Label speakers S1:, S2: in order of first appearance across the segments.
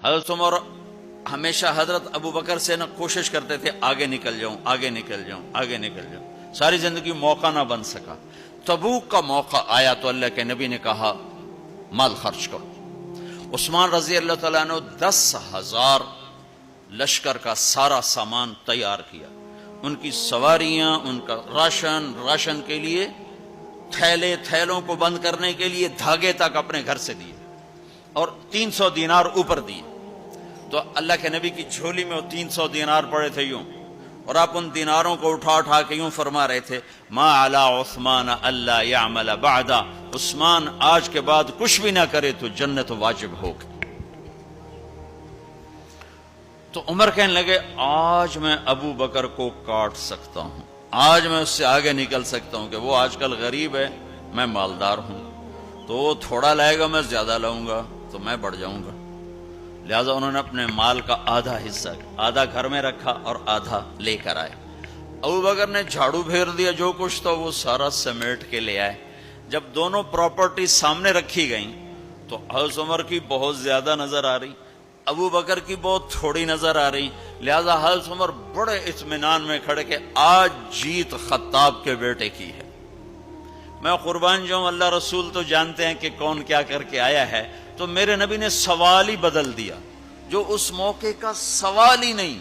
S1: حضرت عمر ہمیشہ حضرت ابو بکر سے نہ کوشش کرتے تھے آگے نکل جاؤں آگے نکل جاؤں آگے نکل جاؤں، ساری زندگی موقع نہ بن سکا۔ تبوک کا موقع آیا تو اللہ کے نبی نے کہا مال خرچ کرو۔ عثمان رضی اللہ تعالیٰ عنہ 10,000 لشکر کا سارا سامان تیار کیا، ان کی سواریاں، ان کا راشن کے لیے تھیلوں کو بند کرنے کے لیے دھاگے تک اپنے گھر سے دیے، اور 300 دینار اوپر دیے۔ تو اللہ کے نبی کی جھولی میں وہ 300 دینار پڑے تھے یوں، اور آپ ان دیناروں کو اٹھا کے یوں فرما رہے تھے ما علی عثمان اللہ یعمل بعدا، عثمان آج کے بعد کچھ بھی نہ کرے تو جنت واجب ہوگی۔ تو عمر کہنے لگے آج میں ابو بکر کو کاٹ سکتا ہوں، آج میں اس سے آگے نکل سکتا ہوں کہ وہ آج کل غریب ہے، میں مالدار ہوں، تو وہ تھوڑا لائے گا میں زیادہ لاؤں گا تو میں بڑھ جاؤں گا۔ لہٰذا انہوں نے اپنے مال کا آدھا حصہ، آدھا گھر میں رکھا اور آدھا لے کر آئے۔ ابو بکر نے جھاڑو پھیر دیا، جو کچھ تھا وہ سارا سمیٹ کے لے آئے۔ جب دونوں پراپرٹی سامنے رکھی گئیں تو حضرت عمر کی بہت زیادہ نظر آ رہی، ابو بکر کی بہت تھوڑی نظر آ رہی، لہذا حضرت عمر بڑے اطمینان میں کھڑے کہ آج جیت خطاب کے بیٹے کی ہے۔ میں قربان جاؤں، اللہ رسول تو جانتے ہیں کہ کون کیا کر کے آیا ہے، تو میرے نبی نے سوال ہی بدل دیا جو اس موقع کا سوال ہی نہیں۔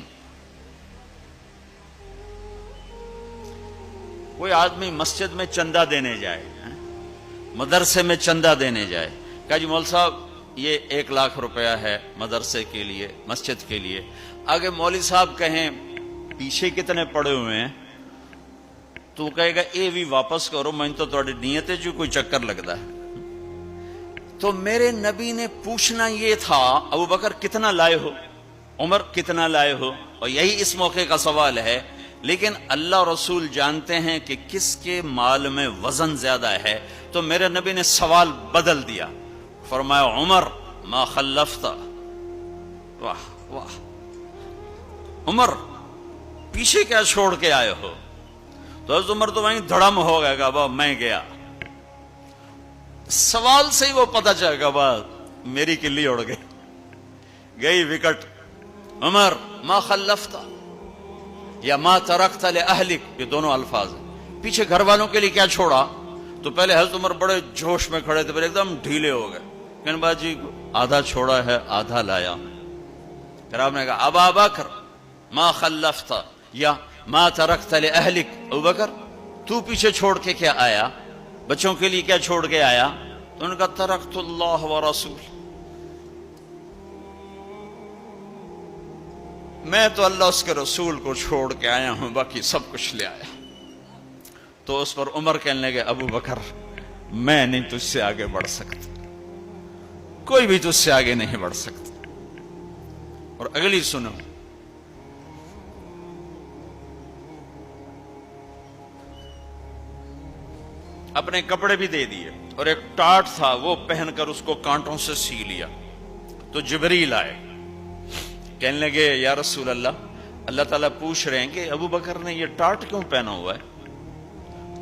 S1: کوئی آدمی مسجد میں چندہ دینے جائے، مدرسے میں چندہ دینے جائے، کہا جی مول صاحب یہ 1 لاکھ روپیہ ہے مدرسے کے لیے، مسجد کے لیے۔ آگے مولوی صاحب کہیں پیچھے کتنے پڑے ہوئے ہیں، تو کہے گا اے بھی واپس کرو، میں تو تھوڑی نیت ہے جو کوئی چکر لگتا ہے۔ تو میرے نبی نے پوچھنا یہ تھا ابو بکر کتنا لائے ہو، عمر کتنا لائے ہو، اور یہی اس موقع کا سوال ہے۔ لیکن اللہ رسول جانتے ہیں کہ کس کے مال میں وزن زیادہ ہے، تو میرے نبی نے سوال بدل دیا، فرمایا عمر ما خلفت، واہ واہ عمر پیچھے کیا چھوڑ کے آئے ہو؟ تو حضرت عمر تو وہیں دھڑم ہو گیا کہ ابا میں گیا، سوال سے ہی وہ پتہ چل گیا بات میری کلی اڑ گئی وکٹ۔ عمر ما خلفت یا ما ترکت لأہلک، یہ دونوں الفاظ ہیں، پیچھے گھر والوں کے لیے کیا چھوڑا؟ تو پہلے حضرت عمر بڑے جوش میں کھڑے تھے، پھر ایک دم ڈھیلے ہو گئے، کہنے باجی آدھا چھوڑا ہے آدھا لایا۔ پھر آپ نے کہا ابا بکر ما خلفت یا ما ترکت لأہلک، ابو بکر تو پیچھے چھوڑ کے کیا آیا، بچوں کے لیے کیا چھوڑ کے آیا؟ تو انہوں نے کہا ترکت اللہ ورسول، میں تو اللہ اس کے رسول کو چھوڑ کے آیا ہوں، باقی سب کچھ لے آیا۔ تو اس پر عمر کہنے لگے ابو بکر میں نہیں تجھ سے آگے بڑھ سکتا، کوئی بھی تجھ سے آگے نہیں بڑھ سکتا۔ اور اگلی سنو، اپنے کپڑے بھی دے دیے اور ایک ٹاٹ تھا وہ پہن کر اس کو کانٹوں سے سی لیا۔ تو جبریل آئے، کہنے لگے یا رسول اللہ، اللہ تعالیٰ پوچھ رہے ہیں کہ ابو بکر نے یہ ٹاٹ کیوں پہنا ہوا ہے؟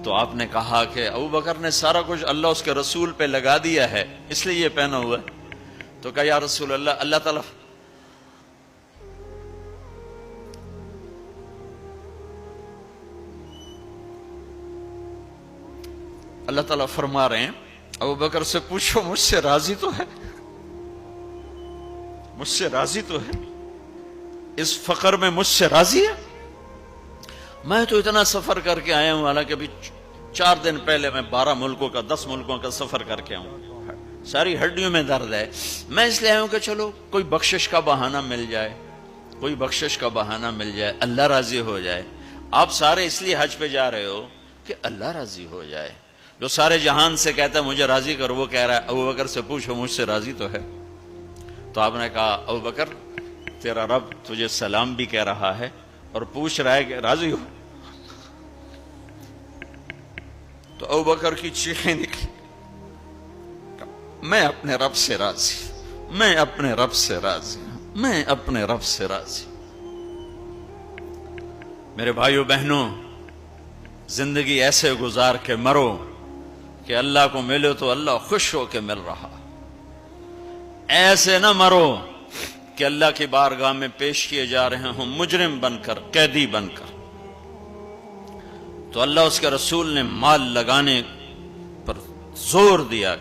S1: تو آپ نے کہا کہ ابو بکر نے سارا کچھ اللہ اس کے رسول پہ لگا دیا ہے اس لیے یہ پہنا ہوا ہے۔ تو کہا یا رسول اللہ، اللہ تعالیٰ فرما رہے ہیں ابو بکر سے پوچھو مجھ سے راضی تو ہے، مجھ سے راضی تو ہے، اس فقر میں مجھ سے راضی ہے؟ میں تو اتنا سفر کر کے آیا ہوں، حالانکہ ابھی 4 دن پہلے میں 12 ملکوں کا 10 ملکوں کا سفر کر کے آؤں، ساری ہڈیوں میں درد ہے، میں اس لیے آیا ہوں کہ چلو کوئی بخشش کا بہانہ مل جائے، کوئی بخشش کا بہانہ مل جائے، اللہ راضی ہو جائے۔ آپ سارے اس لیے حج پہ جا رہے ہو کہ اللہ راضی ہو جائے۔ جو سارے جہان سے کہتا ہے مجھے راضی کر، وہ کہہ رہا ہے ابو بکر سے پوچھو مجھ سے راضی تو ہے۔ تو آپ نے کہا ابو بکر تیرا رب تجھے سلام بھی کہہ رہا ہے اور پوچھ رہا ہے کہ راضی ہو؟ تو ابو بکر کی چیخیں نکلی، میں اپنے رب سے راضی، میں اپنے رب سے راضی، میں اپنے رب سے راضی۔ میرے بھائیو بہنوں، زندگی ایسے گزار کے مرو کہ اللہ کو ملو تو اللہ خوش ہو کے مل رہا، ایسے نہ مرو کہ اللہ کی بارگاہ میں پیش کیے جا رہے ہوں مجرم بن کر، قیدی بن کر، تو اللہ اس کے رسول نے مال لگانے پر زور دیا